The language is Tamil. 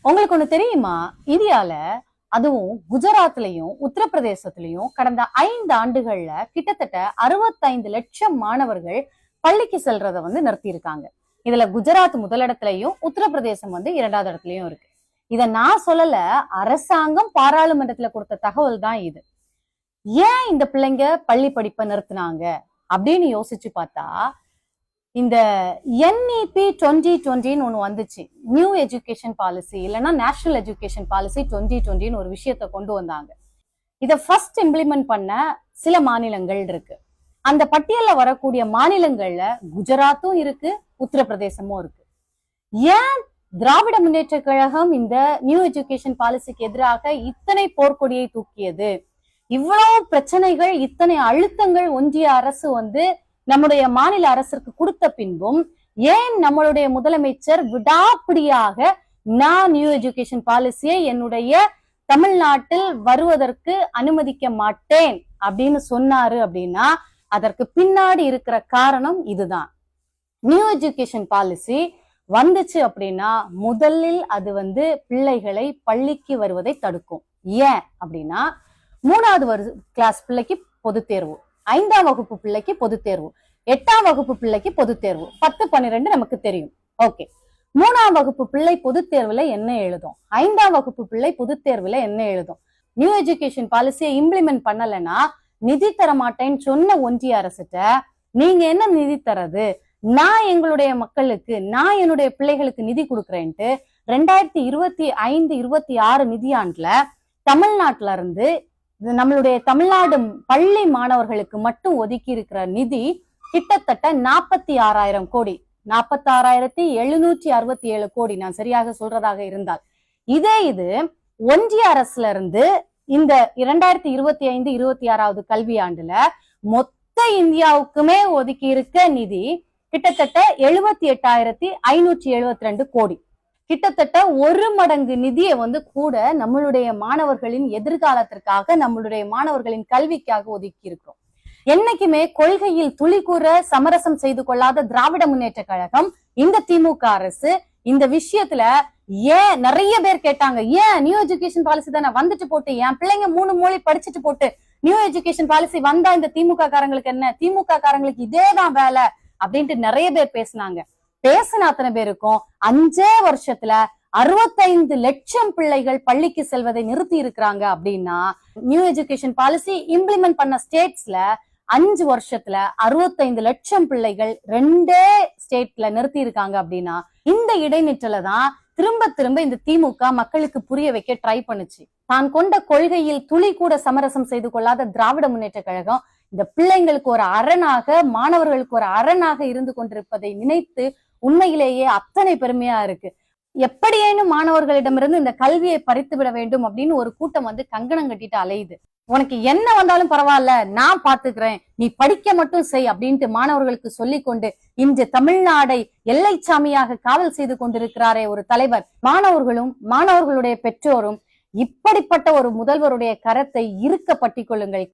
உங்களுக்கு ஒண்ணு தெரியுமா? இந்தியால அதுவும் குஜராத்லயும் உத்தரப்பிரதேசத்திலையும் கடந்த 5 ஆண்டுகள்ல கிட்டத்தட்ட 65 லட்சம் மாணவர்கள் பள்ளிக்கு செல்றத நிறுத்தி இருக்காங்க. இதுல குஜராத் முதலிடத்திலையும் உத்தரப்பிரதேசம் 2வது இடத்துலயும் இருக்கு. இத நான் சொல்லல, அரசாங்கம் பாராளுமன்றத்துல கொடுத்த தகவல் தான் இது. ஏன் இந்த பிள்ளைங்க பள்ளி படிப்பை நிறுத்தினாங்க அப்படின்னு யோசிச்சு பார்த்தா, இந்த NEP 2020 ஒண்ணு வந்துச்சு, நியூ எஜுகேஷன் பாலிசி, இல்லைன்னா நேஷனல் எஜுகேஷன் பாலிசி 2020 ஒரு விஷயத்த கொண்டு வந்தாங்க. இத ஃபர்ஸ்ட் இம்ப்ளிமெண்ட் பண்ண சில மாநிலங்கள் இருக்கு. அந்த பட்டியல்ல வரக்கூடிய மாநிலங்கள்ல குஜராத்தும் இருக்கு, உத்தரப்பிரதேசமும் இருக்கு. ஏன் திராவிட முன்னேற்ற கழகம் இந்த நியூ எஜுகேஷன் பாலிசிக்கு எதிராக இத்தனை போர்க்கொடியை தூக்கியது? இவ்வளவு பிரச்சனைகள், இத்தனை அழுத்தங்கள் ஒன்றிய அரசு நம்முடைய மாநில அரசிற்கு கொடுத்த பின்பும் ஏன் நம்மளுடைய முதலமைச்சர் விடாப்பிடியாக நான் நியூ எஜுகேஷன் பாலிசியை என்னுடைய தமிழ்நாட்டில் வருவதற்கு அனுமதிக்க மாட்டேன் அப்படின்னு சொன்னாரு அப்படின்னா, அதற்கு பின்னாடி இருக்கிற காரணம் இதுதான். நியூ எஜுகேஷன் பாலிசி வந்துச்சு அப்படின்னா முதலில் அது பிள்ளைகளை பள்ளிக்கு வருவதை தடுக்கும். ஏன் அப்படின்னா, 3வது கிளாஸ் பிள்ளைக்கு பொது தேர்வு, 5ஆம் வகுப்பு பிள்ளைக்கு பொது தேர்வு, 8ஆம் வகுப்பு பிள்ளைக்கு பொது தேர்வு, 10, 12 நமக்கு தெரியும். ஓகே, 3ஆம் வகுப்பு பிள்ளை பொது தேர்வுல என்ன எழுதும்? 5ஆம் வகுப்பு பிள்ளை பொது தேர்வுல என்ன எழுதும்? நியூ எஜுகேஷன் பாலிசியை இம்ப்ளிமெண்ட் பண்ணலன்னா நிதி தர மாட்டேன்னு சொன்ன ஒன்றிய அரசிட்ட நீங்க என்ன நிதி தரது? நான் எங்களுடைய மக்களுக்கு, நான் என்னுடைய பிள்ளைகளுக்கு நிதி கொடுக்குறேன்ட்டு 2025-26 நிதியாண்டுல தமிழ்நாட்டுல இருந்து நம்மளுடைய தமிழ்நாடு பள்ளி மாணவர்களுக்கு மட்டும் ஒதுக்கி இருக்கிற நிதி கிட்டத்தட்ட 46,000 கோடி, 46,767 கோடி, நான் சரியாக சொல்றதாக இருந்தால். இது ஒன்றிய அரசுல இருந்து இந்த 2025-26வது கல்வியாண்டுல மொத்த இந்தியாவுக்குமே ஒதுக்கி இருக்க நிதி கிட்டத்தட்ட 78,572 கோடி. கிட்டத்தட்ட 1 மடங்கு நிதியை கூட நம்மளுடைய மாணவர்களின் எதிர்காலத்திற்காக, நம்மளுடைய மாணவர்களின் கல்விக்காக ஒதுக்கி இருக்கிறோம். என்னைக்குமே கொள்கையில் துளி கூற சமரசம் செய்து கொள்ளாத திராவிட முன்னேற்ற கழகம், இந்த திமுக அரசு இந்த விஷயத்துல ஏன் நிறைய பேர் கேட்டாங்க, ஏன் நியூ எஜுகேஷன் பாலிசி தானே வந்துட்டு போட்டு, என் பிள்ளைங்க 3 மொழி படிச்சுட்டு போட்டு நியூ எஜுகேஷன் பாலிசி வந்தா இந்த திமுக காரங்களுக்கு என்ன, திமுக காரங்களுக்கு இதேதான் வேலை அப்படின்ட்டு நிறைய பேர் பேசினாங்க. பேசின அத்தனை பேருக்கும் 5 வருஷத்துல 65 லட்சம் பிள்ளைகள் பள்ளிக்கு செல்வதை நிறுத்தி இருக்கிறாங்க. அப்படின்னா நியூ எஜுகேஷன் பாலிசி இம்ப்ளிமெண்ட் பண்ண ஸ்டேட்ஸ்ல 5 வருஷத்துல 65 லட்சம் பிள்ளைகள் 2 ஸ்டேட்ல நிறுத்தி இருக்காங்க. அப்படின்னா இந்த இடைநிற்றல தான் திரும்ப திரும்ப இந்த திமுக மக்களுக்கு புரிய வைக்க ட்ரை பண்ணுச்சு. தான் கொண்ட கொள்கையில் துளி கூட சமரசம் செய்து கொள்ளாத திராவிட முன்னேற்ற கழகம் இந்த பிள்ளைங்களுக்கு ஒரு அரணாக, மாணவர்களுக்கு ஒரு அரணாக இருந்து கொண்டிருப்பதை நினைத்து உண்மையிலேயே அத்தனை பெருமையா இருக்கு. எப்படியேனும் மாணவர்களிடமிருந்து இந்த கல்வியை பறித்து விட வேண்டும் அப்படின்னு ஒரு கூட்டம் கங்கணம் கட்டிட்டு அலையுது. உனக்கு என்ன வந்தாலும் பரவாயில்ல, நான் பாத்துக்கிறேன், நீ படிக்க மட்டும் செய் அப்படின்ட்டு மாணவர்களுக்கு சொல்லிக்கொண்டு இன்று தமிழ்நாடை எல்லை சாமியாக காவல் செய்து கொண்டிருக்கிறாரே ஒரு தலைவர். மாணவர்களும் மாணவர்களுடைய பெற்றோரும் இப்படிப்பட்ட ஒரு முதல்வருடைய கரத்தை இருக்க பற்றிக் கொள்ளுங்கள்.